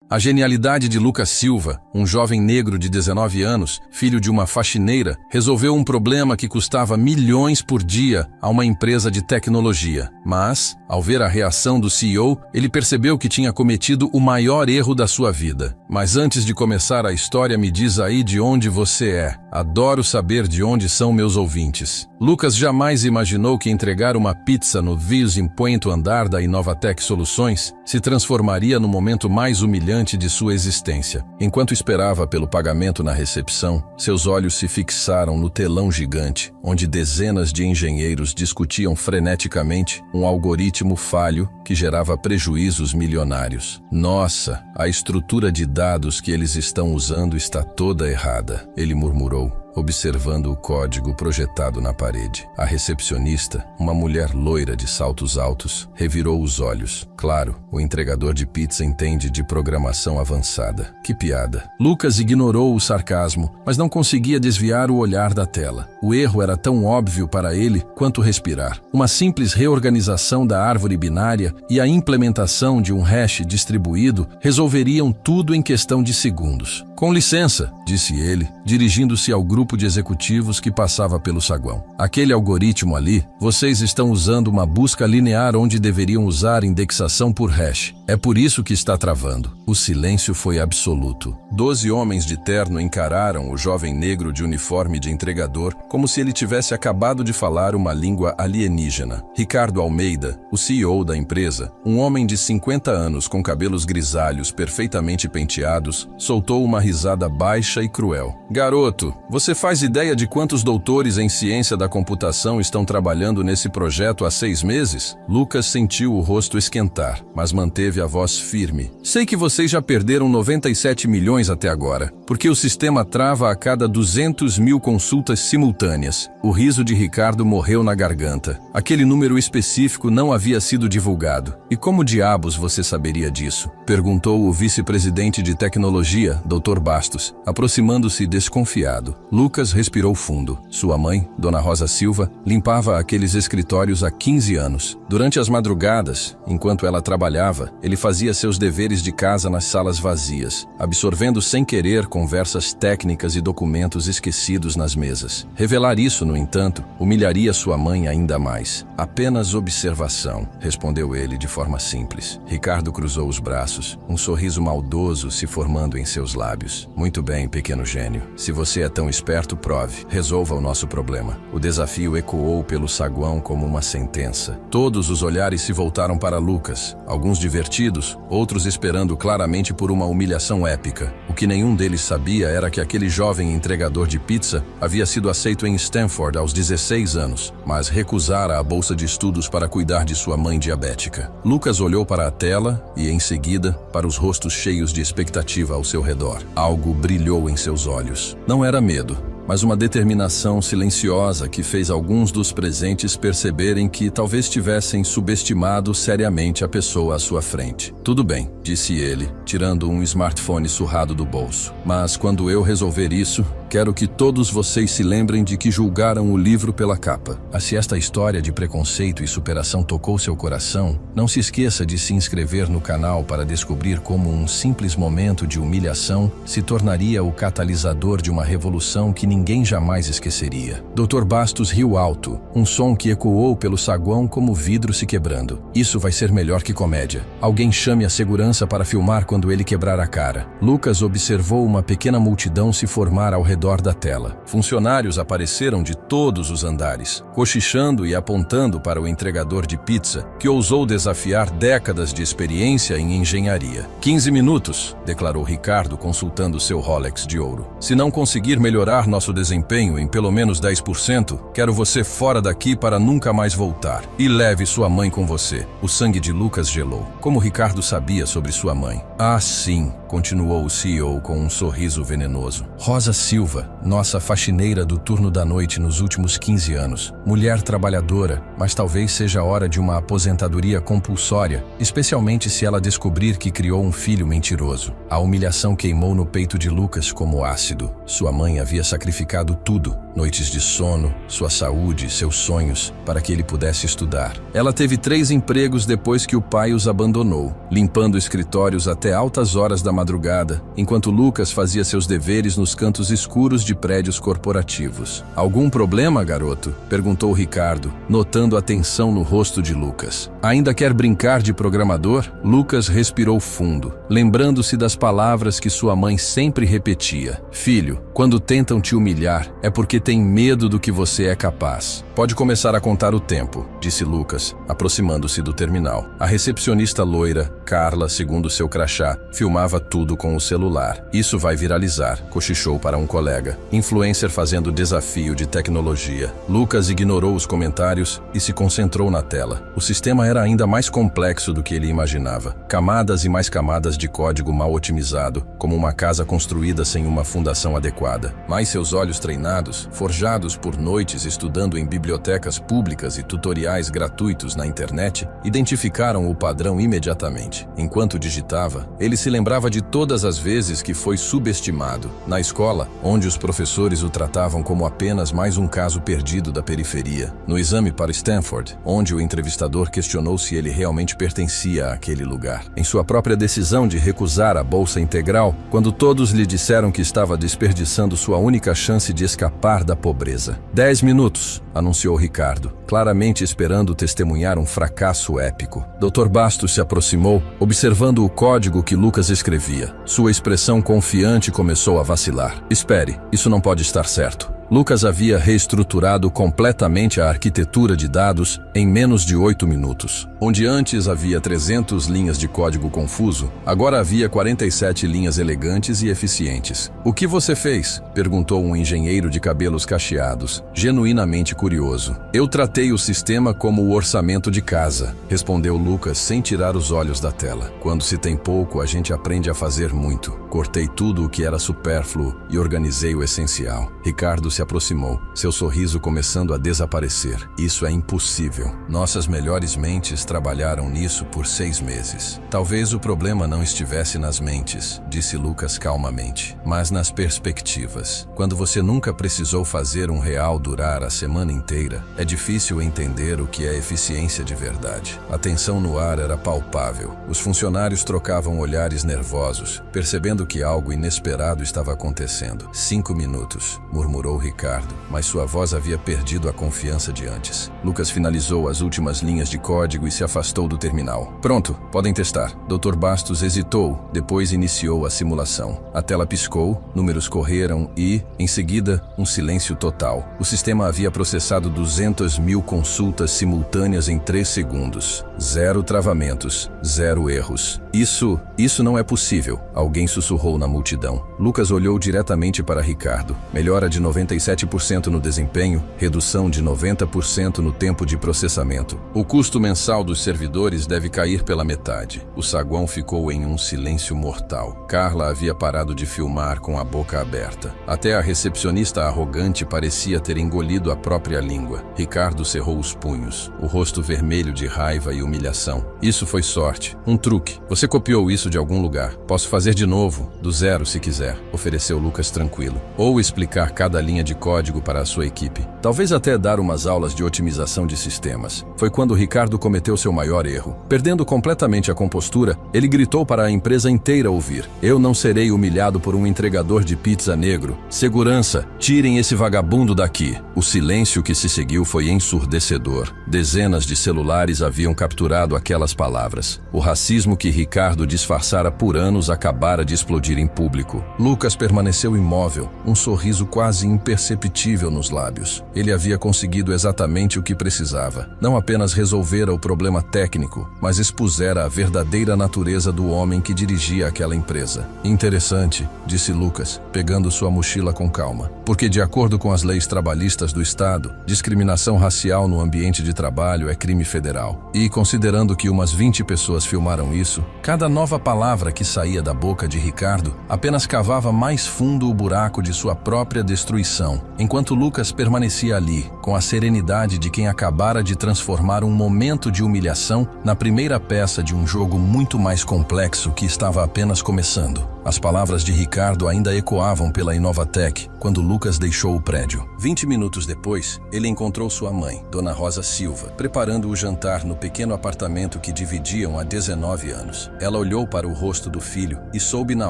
A genialidade de Lucas Silva, um jovem negro de 19 anos, filho de uma faxineira, resolveu um problema que custava milhões por dia a uma empresa de tecnologia. Mas, ao ver a reação do CEO, ele percebeu que tinha cometido o maior erro da sua vida. Mas antes de começar a história, me diz aí de onde você é. Adoro saber de onde são meus ouvintes. Lucas jamais imaginou que entregar uma pizza no 25º andar da Inovatec Soluções se transformaria no momento mais humilhante de sua existência. Enquanto esperava pelo pagamento na recepção, seus olhos se fixaram no telão gigante, onde dezenas de engenheiros discutiam freneticamente um algoritmo falho que gerava prejuízos milionários. Nossa, a estrutura de dados que eles estão usando está toda errada, ele murmurou, observando o código projetado na parede. A recepcionista, uma mulher loira de saltos altos, revirou os olhos. Claro, o entregador de pizza entende de programação avançada. Que piada. Lucas ignorou o sarcasmo, mas não conseguia desviar o olhar da tela. O erro era tão óbvio para ele quanto respirar. Uma simples reorganização da árvore binária e a implementação de um hash distribuído resolveriam tudo em questão de segundos. Com licença, disse ele, dirigindo-se ao grupo de executivos que passava pelo saguão. Aquele algoritmo ali, vocês estão usando uma busca linear onde deveriam usar indexação por hash. É por isso que está travando. O silêncio foi absoluto. 12 homens de terno encararam o jovem negro de uniforme de entregador como se ele tivesse acabado de falar uma língua alienígena. Ricardo Almeida, o CEO da empresa, um homem de 50 anos com cabelos grisalhos perfeitamente penteados, soltou uma risada baixa e cruel. Garoto, você faz ideia de quantos doutores em ciência da computação estão trabalhando nesse projeto há 6 meses? Lucas sentiu o rosto esquentar, mas manteve a voz firme. Sei que vocês já perderam 97 milhões até agora, porque o sistema trava a cada 200 mil consultas simultâneas. O riso de Ricardo morreu na garganta. Aquele número específico não havia sido divulgado. E como diabos você saberia disso? Perguntou o vice-presidente de tecnologia, Dr. Bastos, aproximando-se desconfiado. Lucas respirou fundo. Sua mãe, Dona Rosa Silva, limpava aqueles escritórios há 15 anos. Durante as madrugadas, enquanto ela trabalhava, ele fazia seus deveres de casa nas salas vazias, absorvendo sem querer conversas técnicas e documentos esquecidos nas mesas. Revelar isso, no entanto, humilharia sua mãe ainda mais. Apenas observação, respondeu ele de forma simples. Ricardo cruzou os braços, um sorriso maldoso se formando em seus lábios. Muito bem, pequeno gênio. Se você é tão esperto, prove. Resolva o nosso problema. O desafio ecoou pelo saguão como uma sentença. Todos os olhares se voltaram para Lucas, alguns divertidos, outros esperando claramente por uma humilhação épica. O que nenhum deles sabia era que aquele jovem entregador de pizza havia sido aceito em Stanford aos 16 anos, mas recusara a bolsa de estudos para cuidar de sua mãe diabética. Lucas olhou para a tela e, em seguida, para os rostos cheios de expectativa ao seu redor. Algo brilhou em seus olhos. Não era medo, mas uma determinação silenciosa que fez alguns dos presentes perceberem que talvez tivessem subestimado seriamente a pessoa à sua frente. Tudo bem, disse ele, tirando um smartphone surrado do bolso. Mas quando eu resolver isso, quero que todos vocês se lembrem de que julgaram o livro pela capa. Se esta história de preconceito e superação tocou seu coração, não se esqueça de se inscrever no canal para descobrir como um simples momento de humilhação se tornaria o catalisador de uma revolução que ninguém jamais esqueceria. Dr. Bastos riu alto, um som que ecoou pelo saguão como vidro se quebrando. Isso vai ser melhor que comédia. Alguém chame a segurança para filmar quando ele quebrar a cara. Lucas observou uma pequena multidão se formar ao redor da tela. Funcionários apareceram de todos os andares, cochichando e apontando para o entregador de pizza, que ousou desafiar décadas de experiência em engenharia. 15 minutos, declarou Ricardo consultando seu Rolex de ouro. Se não conseguir melhorar nosso desempenho em pelo menos 10%, quero você fora daqui para nunca mais voltar. E leve sua mãe com você. O sangue de Lucas gelou. Como Ricardo sabia sobre sua mãe? Ah, sim. continuou o CEO com um sorriso venenoso. Rosa Silva, nossa faxineira do turno da noite nos últimos 15 anos. Mulher trabalhadora, mas talvez seja a hora de uma aposentadoria compulsória, especialmente se ela descobrir que criou um filho mentiroso. A humilhação queimou no peito de Lucas como ácido. Sua mãe havia sacrificado tudo, noites de sono, sua saúde, seus sonhos, para que ele pudesse estudar. Ela teve 3 empregos depois que o pai os abandonou, limpando escritórios até altas horas da madrugada, enquanto Lucas fazia seus deveres nos cantos escuros de prédios corporativos. Algum problema, garoto? Perguntou Ricardo, notando a tensão no rosto de Lucas. Ainda quer brincar de programador? Lucas respirou fundo, lembrando-se das palavras que sua mãe sempre repetia. Filho, quando tentam te humilhar, é porque têm medo do que você é capaz. Pode começar a contar o tempo, disse Lucas, aproximando-se do terminal. A recepcionista loira, Carla, segundo seu crachá, filmava tudo com o celular. Isso vai viralizar, cochichou para um colega. Influencer fazendo desafio de tecnologia. Lucas ignorou os comentários e se concentrou na tela. O sistema era ainda mais complexo do que ele imaginava. Camadas e mais camadas de código mal otimizado, como uma casa construída sem uma fundação adequada. Mas seus olhos treinados, forjados por noites estudando em bibliotecas públicas e tutoriais gratuitos na internet, identificaram o padrão imediatamente. Enquanto digitava, ele se lembrava de todas as vezes que foi subestimado. Na escola, onde os professores o tratavam como apenas mais um caso perdido da periferia. No exame para Stanford, onde o entrevistador questionou se ele realmente pertencia àquele lugar. Em sua própria decisão de recusar a bolsa integral, quando todos lhe disseram que estava desperdiçando sua única chance de escapar da pobreza. 10 minutos, anunciou Ricardo, claramente esperando testemunhar um fracasso épico. Dr. Bastos se aproximou, observando o código que Lucas escrevia. Sua expressão confiante começou a vacilar. Espere, isso não pode estar certo. Lucas havia reestruturado completamente a arquitetura de dados em menos de 8 minutos. Onde antes havia 300 linhas de código confuso, agora havia 47 linhas elegantes e eficientes. O que você fez? Perguntou um engenheiro de cabelos cacheados, genuinamente curioso. Eu tratei o sistema como o orçamento de casa, respondeu Lucas sem tirar os olhos da tela. Quando se tem pouco, a gente aprende a fazer muito. Cortei tudo o que era supérfluo e organizei o essencial. Ricardo se aproximou, seu sorriso começando a desaparecer. Isso é impossível. Nossas melhores mentes trabalharam nisso por 6 meses. Talvez o problema não estivesse nas mentes, disse Lucas calmamente, mas nas perspectivas. Quando você nunca precisou fazer um real durar a semana inteira, é difícil entender o que é eficiência de verdade. A tensão no ar era palpável. Os funcionários trocavam olhares nervosos, percebendo que algo inesperado estava acontecendo. 5 minutos, murmurou Ricardo, mas sua voz havia perdido a confiança de antes. Lucas finalizou as últimas linhas de código e se afastou do terminal. Pronto, podem testar. Dr. Bastos hesitou, depois iniciou a simulação. A tela piscou, números correram e, em seguida, um silêncio total. O sistema havia processado 200.000 consultas simultâneas em 3 segundos. 0 travamentos, 0 erros. Isso não é possível, alguém sussurrou na multidão. Lucas olhou diretamente para Ricardo. Melhora de 97% no desempenho, redução de 90% no tempo de processamento. O custo mensal dos servidores deve cair pela metade. O saguão ficou em um silêncio mortal. Carla havia parado de filmar com a boca aberta. Até a recepcionista arrogante parecia ter engolido a própria língua. Ricardo cerrou os punhos, o rosto vermelho de raiva e humilhação. Isso foi sorte, um truque. Você copiou isso de algum lugar. Posso fazer de novo, do zero se quiser, ofereceu Lucas tranquilo. Ou explicar cada linha de código para a sua equipe. Talvez até dar umas aulas de otimização de sistemas. Foi quando Ricardo cometeu seu maior erro. Perdendo completamente a compostura, ele gritou para a empresa inteira ouvir. Eu não serei humilhado por um entregador de pizza negro. Segurança, tirem esse vagabundo daqui. O silêncio que se seguiu foi ensurdecedor. Dezenas de celulares haviam capturado aquelas palavras. O racismo que Ricardo disfarçara por anos acabara de explodir em público. Lucas permaneceu imóvel, um sorriso quase imperceptível imperceptível nos lábios. Ele havia conseguido exatamente o que precisava. Não apenas resolvera o problema técnico, mas expusera a verdadeira natureza do homem que dirigia aquela empresa. Interessante, disse Lucas, pegando sua mochila com calma. Porque, de acordo com as leis trabalhistas do Estado, discriminação racial no ambiente de trabalho é crime federal. E, considerando que umas 20 pessoas filmaram isso, cada nova palavra que saía da boca de Ricardo apenas cavava mais fundo o buraco de sua própria destruição, enquanto Lucas permanecia ali, com a serenidade de quem acabara de transformar um momento de humilhação na primeira peça de um jogo muito mais complexo que estava apenas começando. As palavras de Ricardo ainda ecoavam pela Inovatec quando Lucas deixou o prédio. 20 minutos depois, ele encontrou sua mãe, Dona Rosa Silva, preparando o jantar no pequeno apartamento que dividiam há 19 anos. Ela olhou para o rosto do filho e soube na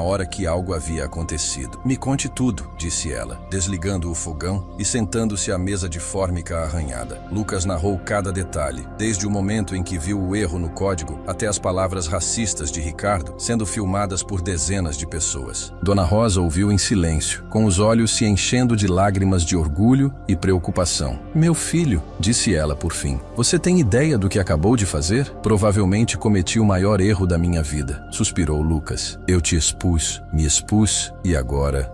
hora que algo havia acontecido. "Me conte tudo", disse ela, desligando o fogão e sentando-se à mesa de fórmica arranhada. Lucas narrou cada detalhe, desde o momento em que viu o erro no código até as palavras racistas de Ricardo sendo filmadas por dezenas de pessoas. Dona Rosa ouviu em silêncio, com os olhos se enchendo de lágrimas de orgulho e preocupação. "Meu filho", disse ela por fim, "você tem ideia do que acabou de fazer? Provavelmente cometi o maior erro da minha vida", suspirou Lucas. "Eu te expus, me expus e agora,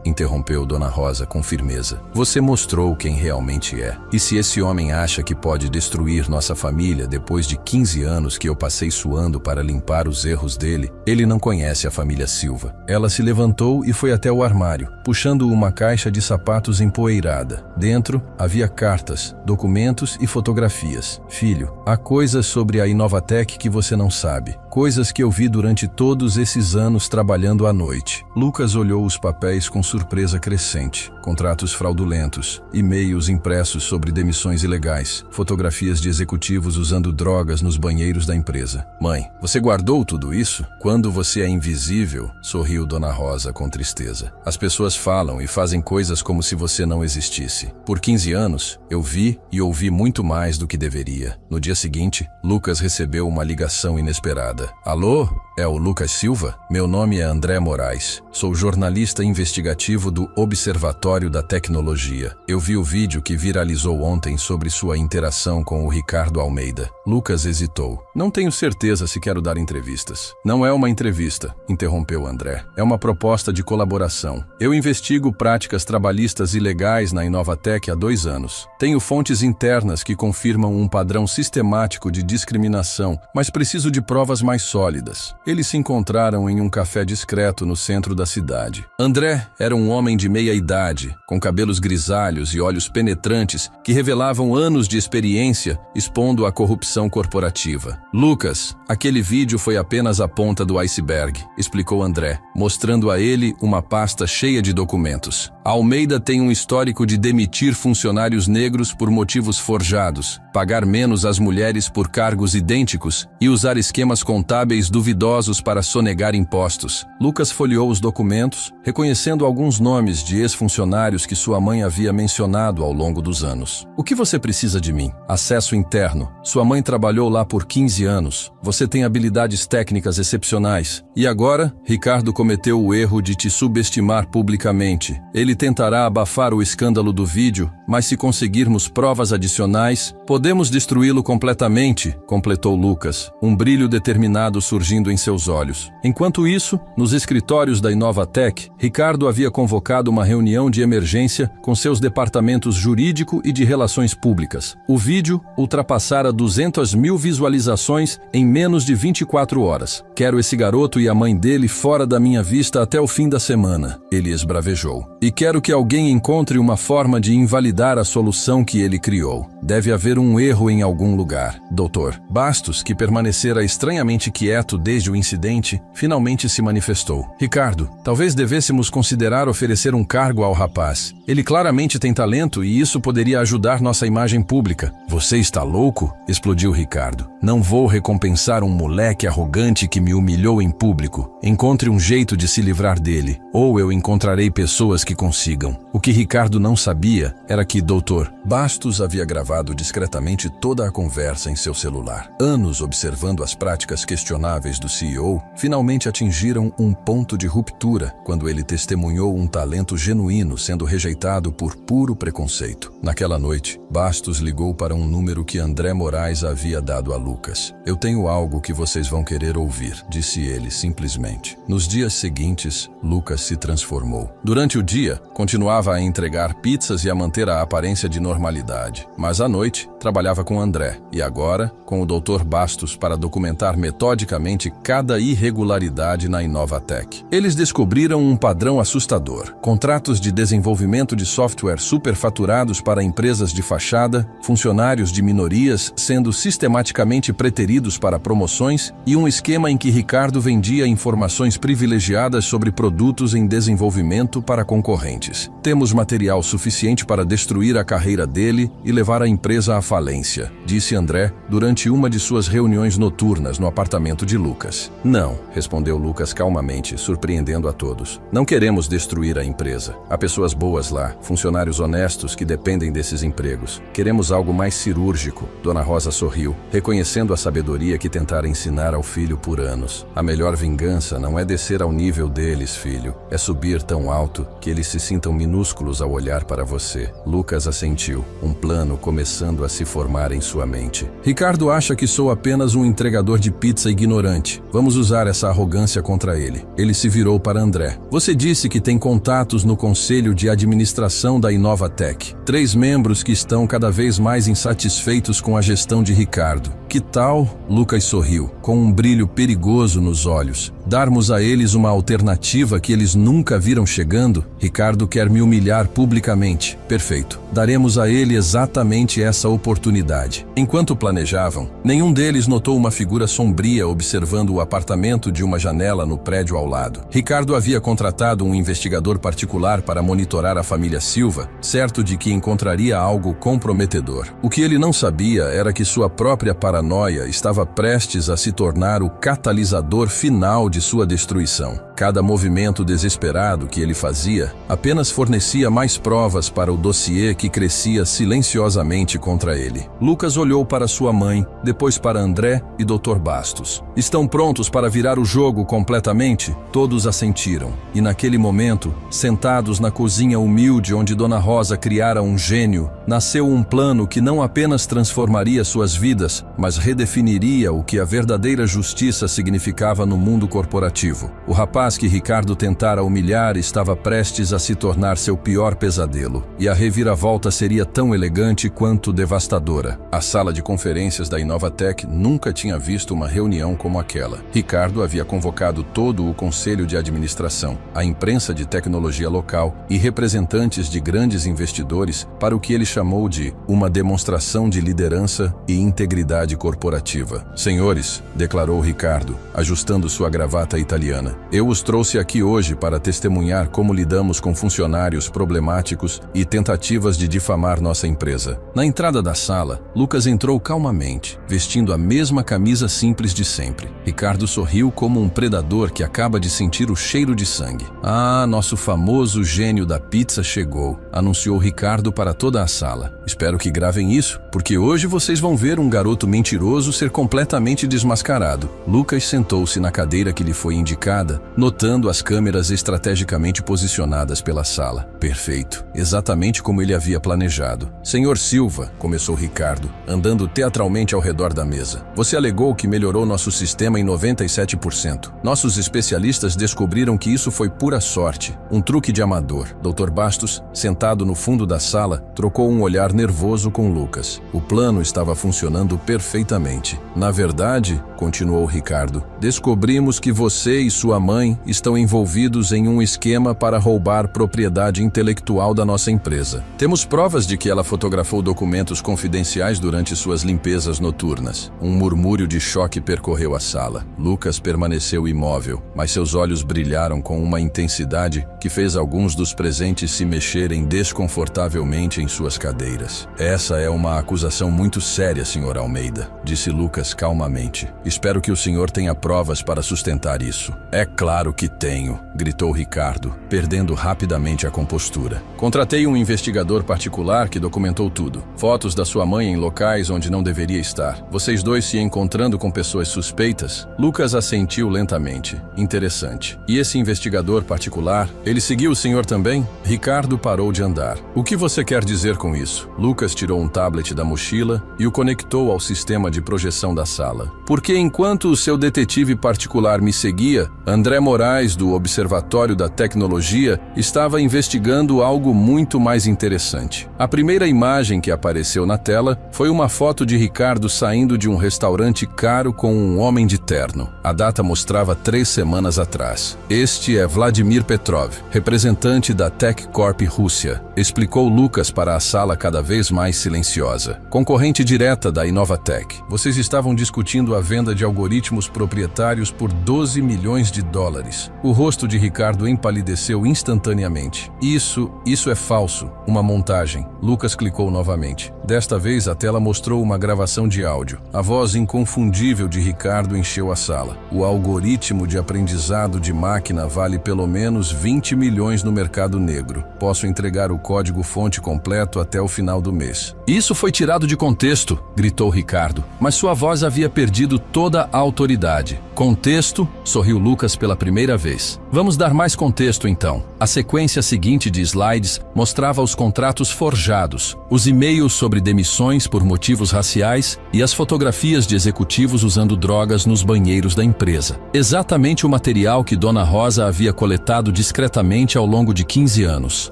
interrompeu Dona Rosa com firmeza. "Você mostrou quem realmente é. E se esse homem acha que pode destruir nossa família depois de 15 anos que eu passei suando para limpar os erros dele, ele não conhece a família Silva." Ela se levantou e foi até o armário, puxando uma caixa de sapatos empoeirada. Dentro havia cartas, documentos e fotografias. "Filho, há coisas sobre a Inovatec que você não sabe. Coisas que eu vi durante todos esses anos trabalhando à noite." Lucas olhou os papéis com surpresa crescente. Contratos fraudulentos, e-mails impressos sobre demissões ilegais, fotografias de executivos usando drogas nos banheiros da empresa. "Mãe, você guardou tudo isso? Quando você é invisível", sorriu Dona Rosa com tristeza. "As pessoas falam e fazem coisas como se você não existisse. Por 15 anos, eu vi e ouvi muito mais do que deveria." No dia seguinte, Lucas recebeu uma ligação inesperada. "Alô? É o Lucas Silva? Meu nome é André Moraes. Sou jornalista investigativo do Observatório da Tecnologia. Eu vi o vídeo que viralizou ontem sobre sua interação com o Ricardo Almeida." Lucas hesitou. "Não tenho certeza se quero dar entrevistas." "Não é uma entrevista", interrompeu André. "É uma proposta de colaboração. Eu investigo práticas trabalhistas ilegais na Inovatec há 2 anos. Tenho fontes internas que confirmam um padrão sistemático de discriminação, mas preciso de provas mais sólidas." Eles se encontraram em um café discreto no centro da cidade. André era um homem de meia idade, com cabelos grisalhos e olhos penetrantes que revelavam anos de experiência expondo a corrupção corporativa. "Lucas, aquele vídeo foi apenas a ponta do iceberg", explicou André, mostrando a ele uma pasta cheia de documentos. "A Almeida tem um histórico de demitir funcionários negros por motivos forjados, pagar menos às mulheres por cargos idênticos e usar esquemas contábeis duvidosos para sonegar impostos." Lucas folheou os documentos, reconhecendo alguns nomes de ex-funcionários que sua mãe havia mencionado ao longo dos anos. "O que você precisa de mim?" "Acesso interno. Sua mãe trabalhou lá por 15 anos. Você tem habilidades técnicas excepcionais. E agora, Ricardo cometeu o erro de te subestimar publicamente. Ele tentará abafar o escândalo do vídeo, mas se conseguirmos provas adicionais, podemos destruí-lo completamente", completou Lucas, um brilho determinado surgindo em seus olhos. Enquanto isso, nos escritórios da Inovatec, Ricardo havia convocado uma reunião de emergência com seus departamentos jurídico e de relações públicas. O vídeo ultrapassara 200 mil visualizações em menos de 24 horas. "Quero esse garoto e a mãe dele fora da minha vista até o fim da semana", ele esbravejou. "E quero que alguém encontre uma forma de invalidar a solução que ele criou. Deve haver um erro em algum lugar." Dr. Bastos, que permanecera estranhamente quieto desde o incidente, finalmente se manifestou. "Ricardo, talvez devêssemos considerar oferecer um cargo ao rapaz. Ele claramente tem talento e isso poderia ajudar nossa imagem pública." "Você está louco?", explodiu Ricardo. "Não vou recompensar um moleque arrogante que me humilhou em público. Encontre um jeito de se livrar dele, ou eu encontrarei pessoas que consigam." O que Ricardo não sabia era que Dr. Bastos havia gravado discretamente toda a conversa em seu celular. Anos observando as práticas questionáveis do CEO finalmente atingiram um ponto de ruptura quando ele testemunhou um talento genuíno sendo rejeitado por puro preconceito. Naquela noite, Bastos ligou para um número que André Moraes havia dado a Lucas. "Eu tenho algo que vocês vão querer ouvir", disse ele simplesmente. Nos dias seguintes, Lucas se transformou. Durante o dia, continuava a entregar pizzas e a manter a aparência de normalidade. Mas à noite, trabalhava com André e agora com o Dr. Bastos para documentar metodicamente cada irregularidade na Inovatec. Eles descobriram um padrão assustador: contratos de desenvolvimento de software superfaturados para empresas de fachada, funcionários de minorias sendo sistematicamente preteridos para promoções e um esquema em que Ricardo vendia informações privilegiadas sobre produtos em desenvolvimento para concorrentes. "Temos material suficiente para destruir a carreira dele e levar a empresa à falência", disse André durante uma de suas reuniões noturnas no apartamento de Lucas. "Não", respondeu Lucas calmamente, surpreendendo a todos. "Não queremos destruir a empresa. Há pessoas boas lá, funcionários honestos que dependem desses empregos. Queremos algo mais cirúrgico." Dona Rosa sorriu, reconhecendo a sabedoria que tentara ensinar ao filho por anos. "A melhor vingança não é descer ao nível deles, filho. É subir tão alto que eles se sintam minúsculos ao olhar para você." Lucas assentiu, um plano começando a se formar em sua mente. "Ricardo acha que sou apenas um entregador de pizza ignorante. Vamos usar essa arrogância contra ele." Ele se virou para André. "Você disse que tem contatos no conselho de administração da Inovatec. 3 membros que estão cada vez mais insatisfeitos com a gestão de Ricardo. Que tal?" Lucas sorriu, com um brilho perigoso nos olhos. "Darmos a eles uma alternativa que eles nunca viram chegando? Ricardo quer me humilhar publicamente. Perfeito. Daremos a ele exatamente essa oportunidade." Enquanto planejavam, nenhum deles notou uma figura sombria observando o apartamento de uma janela no prédio ao lado. Ricardo havia contratado um investigador particular para monitorar a família Silva, certo de que encontraria algo comprometedor. O que ele não sabia era que sua própria paranoia estava prestes a se tornar o catalisador final de sua destruição. Cada movimento desesperado que ele fazia apenas fornecia mais provas para o dossiê que crescia silenciosamente contra ele. Lucas olhou para sua mãe, depois para André e Dr. Bastos. "Estão prontos para virar o jogo completamente?" Todos assentiram. E naquele momento, sentados na cozinha humilde onde Dona Rosa criara um gênio, nasceu um plano que não apenas transformaria suas vidas, mas redefiniria o que a verdadeira justiça significava no mundo corporativo. O rapaz que Ricardo tentara humilhar estava prestes a se tornar seu pior pesadelo, e a reviravolta seria tão elegante quanto devastadora. A sala de conferências da Inovatec nunca tinha visto uma reunião como aquela. Ricardo havia convocado todo o conselho de administração, a imprensa de tecnologia local e representantes de grandes investidores para o que ele chamou de uma demonstração de liderança e integridade corporativa. "Senhores", declarou Ricardo, ajustando sua gravata italiana, "eu os trouxe aqui hoje para testemunhar como lidamos com funcionários problemáticos e tentativas de difamar nossa empresa." Na entrada da sala, Lucas entrou calmamente, vestindo a mesma camisa simples de sempre. Ricardo sorriu como um predador que acaba de sentir o cheiro de sangue. "Ah, nosso famoso gênio da pizza chegou", anunciou Ricardo para toda a sala. "Espero que gravem isso, porque hoje vocês vão ver um garoto mentiroso ser completamente desmascarado." Lucas sentou-se na cadeira que lhe foi indicada, notando as câmeras estrategicamente posicionadas pela sala. Perfeito, exatamente como ele havia planejado. "Senhor Silva", começou Ricardo, andando teatralmente ao redor da mesa, "você alegou que melhorou nosso sistema em 97%. Nossos especialistas descobriram que isso foi pura sorte, um truque de amador." Dr. Bastos, sentado no fundo da sala, trocou um olhar nervoso com Lucas. O plano estava funcionando perfeitamente. "Na verdade", continuou Ricardo, "descobrimos que você e sua mãe estão envolvidos em um esquema para roubar propriedade intelectual da nossa empresa. Temos provas de que ela fotografou documentos confidenciais durante suas limpezas noturnas." Um murmúrio de choque percorreu a sala. Lucas permaneceu imóvel, mas seus olhos brilharam com uma intensidade que fez alguns dos presentes se mexerem desconfortavelmente em suas cadeiras. "Essa é uma acusação muito séria, Sr. Almeida", disse Lucas calmamente. "Espero que o senhor tenha provas para sustentar isso." "É claro", Claro que tenho, gritou Ricardo, perdendo rapidamente a compostura. Contratei um investigador particular que documentou tudo. Fotos da sua mãe em locais onde não deveria estar. Vocês dois se encontrando com pessoas suspeitas? Lucas assentiu lentamente. Interessante. E esse investigador particular, ele seguiu o senhor também? Ricardo parou de andar. O que você quer dizer com isso? Lucas tirou um tablet da mochila e o conectou ao sistema de projeção da sala. Porque enquanto o seu detetive particular me seguia, André Moraes, do Observatório da Tecnologia, estava investigando algo muito mais interessante. A primeira imagem que apareceu na tela foi uma foto de Ricardo saindo de um restaurante caro com um homem de terno. A data mostrava 3 semanas atrás. Este é Vladimir Petrov, representante da Tech Corp Rússia, explicou Lucas para a sala cada vez mais silenciosa. Concorrente direta da Inovatech. Vocês estavam discutindo a venda de algoritmos proprietários por 12 milhões de dólares. O rosto de Ricardo empalideceu instantaneamente. Isso é falso. Uma montagem. Lucas clicou novamente. Desta vez a tela mostrou uma gravação de áudio. A voz inconfundível de Ricardo encheu a sala. O algoritmo de aprendizado de máquina vale pelo menos 20 milhões no mercado negro. Posso entregar o código-fonte completo até o final do mês. Isso foi tirado de contexto, gritou Ricardo, mas sua voz havia perdido toda a autoridade. Contexto? Sorriu Lucas pela primeira vez. Vamos dar mais contexto então. A sequência seguinte de slides mostrava os contratos forjados, os e-mails sobre demissões por motivos raciais e as fotografias de executivos usando drogas nos banheiros da empresa. Exatamente o material que Dona Rosa havia coletado discretamente ao longo de 15 anos.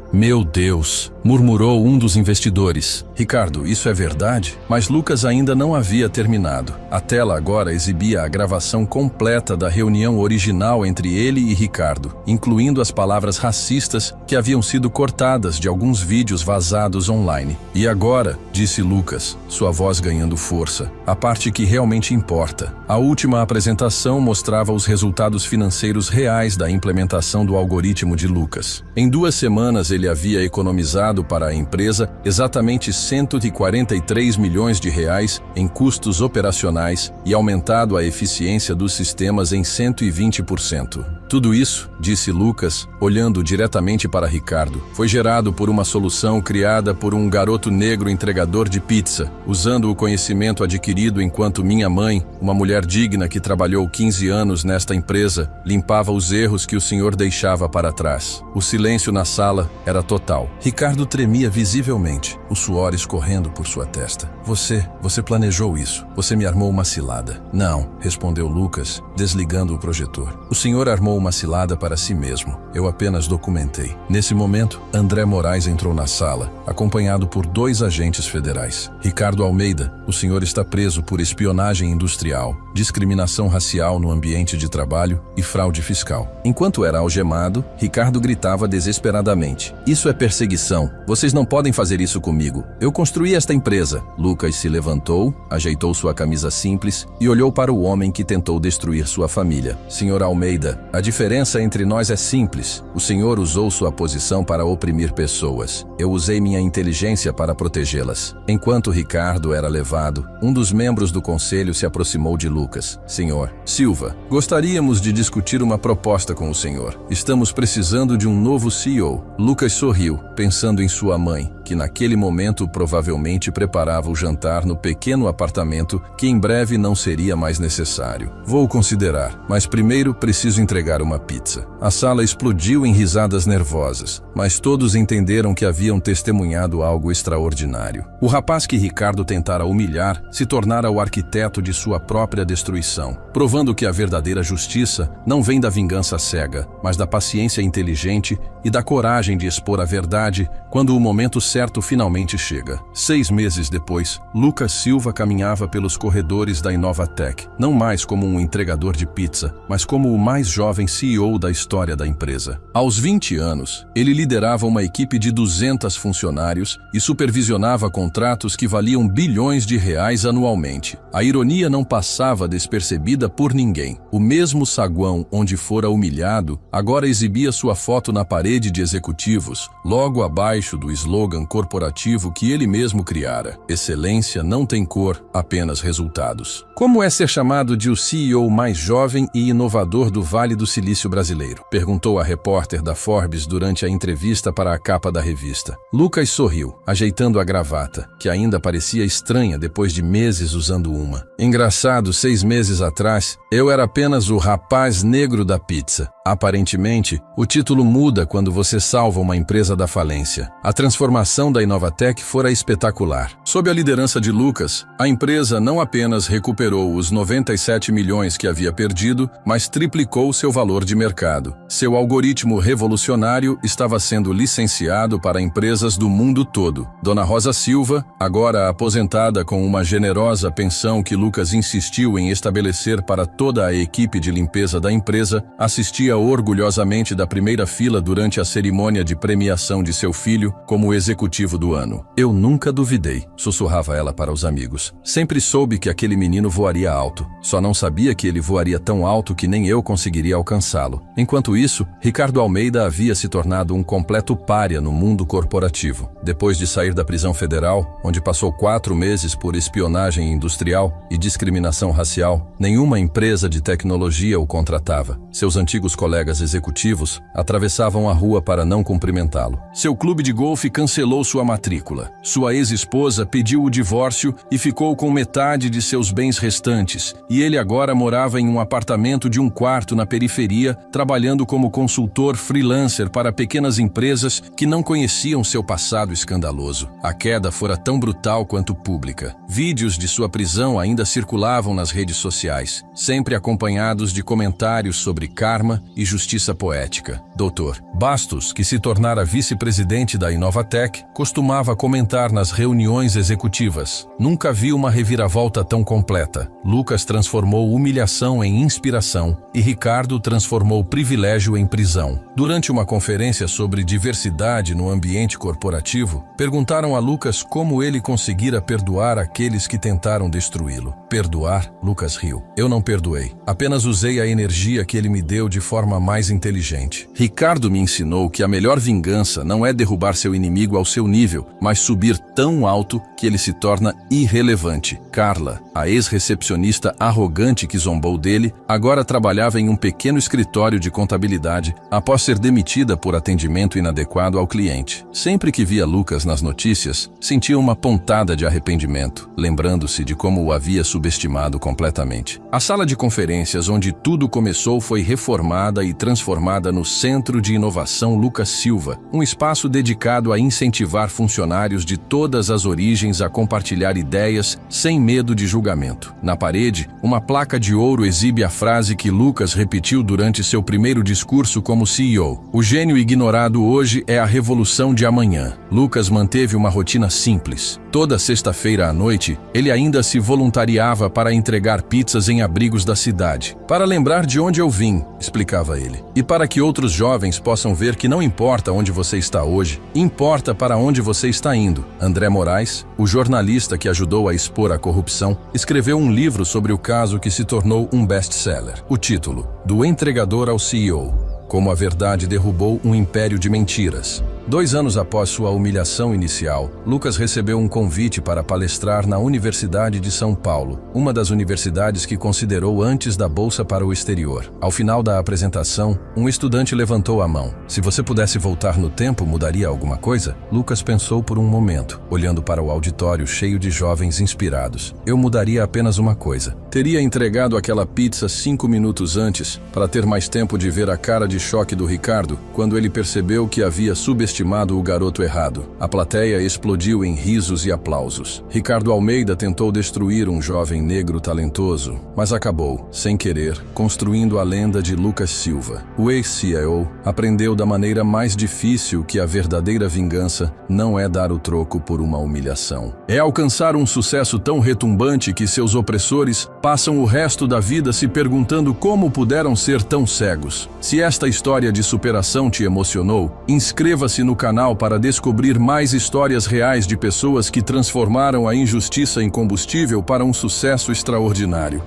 Meu Deus, murmurou um dos investidores. Ricardo, isso é verdade? Mas Lucas ainda não havia terminado. A tela agora exibia a gravação completa da reunião original entre ele e Ricardo, incluindo as palavras racistas que haviam sido cortadas de alguns vídeos vazados online. E agora, disse Lucas, sua voz ganhando força, a parte que realmente importa. A última apresentação mostrava os resultados financeiros reais da implementação do algoritmo de Lucas. Em 2 semanas ele havia economizado para a empresa exatamente 143 milhões de reais em custos operacionais e aumentado a eficiência dos sistemas em 120%. Tudo isso, disse Lucas, olhando diretamente para Ricardo, foi gerado por uma solução criada por um garoto negro entregador de pizza, usando o conhecimento adquirido enquanto minha mãe, uma mulher digna que trabalhou 15 anos nesta empresa, limpava os erros que o senhor deixava para trás. O silêncio na sala era total. Ricardo tremia visivelmente, o suor escorrendo por sua testa. Você planejou isso. Você me armou uma cilada. Não, respondeu Lucas, desligando o projetor. O senhor armou uma cilada para si mesmo. Eu apenas documentei. Nesse momento, André Moraes entrou na sala, acompanhado por 2 agentes federais. Ricardo Almeida, o senhor está preso por espionagem industrial, discriminação racial no ambiente de trabalho e fraude fiscal. Enquanto era algemado, Ricardo gritava desesperadamente. Isso é perseguição. Vocês não podem fazer isso comigo. Eu construí esta empresa. Lucas se levantou, ajeitou sua camisa simples e olhou para o homem que tentou destruir sua família. Senhor Almeida, a diferença entre nós é simples. O senhor usou sua posição para oprimir pessoas. Eu usei minha inteligência para protegê-las. Enquanto Ricardo era levado, um dos membros do conselho se aproximou de Lucas. Senhor Silva, gostaríamos de discutir uma proposta com o senhor. Estamos precisando de um novo CEO. Lucas sorriu, pensando em sua mãe, que naquele momento provavelmente preparava o jantar no pequeno apartamento que em breve não seria mais necessário. Vou considerar, mas primeiro preciso entregar uma pizza. A sala explodiu em risadas nervosas, mas todos entenderam que haviam testemunhado algo extraordinário. O rapaz que Ricardo tentara humilhar se tornara o arquiteto de sua própria destruição, provando que a verdadeira justiça não vem da vingança cega, mas da paciência inteligente e da coragem de expor a verdade quando o momento certo finalmente chega. 6 meses depois, Lucas Silva caminhava pelos corredores da Inovatech, não mais como um entregador de pizza, mas como o mais jovem CEO da história da empresa. Aos 20 anos, ele liderava uma equipe de 200 funcionários e supervisionava contratos que valiam bilhões de reais anualmente. A ironia não passava despercebida por ninguém. O mesmo saguão onde fora humilhado agora exibia sua foto na parede de executivos, logo abaixo do slogan corporativo que ele mesmo criara. Excelência não tem cor, apenas resultados. Como é ser chamado de o CEO mais jovem e inovador do Vale do Silício brasileiro? Perguntou a repórter da Forbes durante a entrevista para a capa da revista. Lucas sorriu, ajeitando a gravata, que ainda parecia estranha depois de meses usando uma. Engraçado, 6 meses atrás, eu era apenas o rapaz negro da pizza. Aparentemente, o título muda quando você salva uma empresa da falência. A transformação da Inovatec fora espetacular. Sob a liderança de Lucas, a empresa não apenas recuperou os 97 milhões que havia perdido, mas triplicou seu valor de mercado. Seu algoritmo revolucionário estava sendo licenciado para empresas do mundo todo. Dona Rosa Silva, agora aposentada com uma generosa pensão que Lucas insistiu em estabelecer para toda a equipe de limpeza da empresa, assistia orgulhosamente da primeira fila durante a cerimônia de premiação de seu filho como executivo do ano. Eu nunca duvidei, sussurrava ela para os amigos. Sempre soube que aquele menino voaria alto. Só não sabia que ele voaria tão alto que nem eu conseguiria alcançá-lo. Enquanto isso, Ricardo Almeida havia se tornado um completo pária no mundo corporativo. Depois de sair da prisão federal, onde passou 4 meses por espionagem industrial e discriminação racial, nenhuma empresa de tecnologia o contratava. Seus antigos colegas executivos atravessavam a rua para não cumprimentá-lo. Seu clube de golfe cancelou sua matrícula. Sua ex-esposa pediu o divórcio e ficou com metade de seus bens restantes, e ele agora morava em um apartamento de 1 quarto na periferia, trabalhando como consultor freelancer para pequenas empresas que não conheciam seu passado escandaloso. A queda fora tão brutal quanto pública. Vídeos de sua prisão ainda circulavam nas redes sociais, sempre acompanhados de comentários sobre karma e justiça poética. Dr. Bastos, que se tornara vice-presidente da Inovatec, costumava comentar nas reuniões executivas: nunca vi uma reviravolta tão completa. Lucas transformou humilhação em inspiração e Ricardo transformou privilégio em prisão. Durante uma conferência sobre diversidade no ambiente corporativo, perguntaram a Lucas como ele conseguira perdoar aqueles que tentaram destruí-lo. Perdoar? Lucas riu. Eu não perdoei. Apenas usei a energia que ele me deu de forma mais inteligente. Ricardo me ensinou que a melhor vingança não é derrubar seu inimigo ao seu nível, mas subir tão alto que ele se torna irrelevante. Carla, a ex-recepcionista arrogante que zombou dele, agora trabalhava em um pequeno escritório de contabilidade após ser demitida por atendimento inadequado ao cliente. Sempre que via Lucas nas notícias, sentia uma pontada de arrependimento, lembrando-se de como o havia subestimado completamente. A sala de conferências onde tudo começou foi reformada e transformada no Centro de Inovação Lucas Silva, um espaço dedicado a incentivar funcionários de todas as origens a compartilhar ideias sem medo de julgamento. Na parede, uma placa de ouro exibe a frase que Lucas repetiu durante seu primeiro discurso como CEO: o gênio ignorado hoje é a revolução de amanhã. Lucas manteve uma rotina simples. Toda sexta-feira à noite, ele ainda se voluntariava para entregar pizzas em abrigos da cidade. Para lembrar de onde eu vim, explicava ele. E para que outros jovens possam ver que não importa onde você está hoje, importa para onde você está indo. André Moraes, o jornalista que ajudou a expor a corrupção, escreveu um livro sobre o caso que se tornou um best-seller. O título: Do Entregador ao CEO: Como a Verdade Derrubou um Império de Mentiras. 2 anos após sua humilhação inicial, Lucas recebeu um convite para palestrar na Universidade de São Paulo, uma das universidades que considerou antes da bolsa para o exterior. Ao final da apresentação, um estudante levantou a mão. Se você pudesse voltar no tempo, mudaria alguma coisa? Lucas pensou por um momento, olhando para o auditório cheio de jovens inspirados. Eu mudaria apenas uma coisa. Teria entregado aquela pizza 5 minutos antes, para ter mais tempo de ver a cara de choque do Ricardo, quando ele percebeu que havia subestimado o garoto errado. A plateia explodiu em risos e aplausos. Ricardo Almeida tentou destruir um jovem negro talentoso, mas acabou, sem querer, construindo a lenda de Lucas Silva. O ex-CEO aprendeu da maneira mais difícil que a verdadeira vingança não é dar o troco por uma humilhação. É alcançar um sucesso tão retumbante que seus opressores passam o resto da vida se perguntando como puderam ser tão cegos. Se esta história de superação te emocionou, inscreva-se no canal para descobrir mais histórias reais de pessoas que transformaram a injustiça em combustível para um sucesso extraordinário.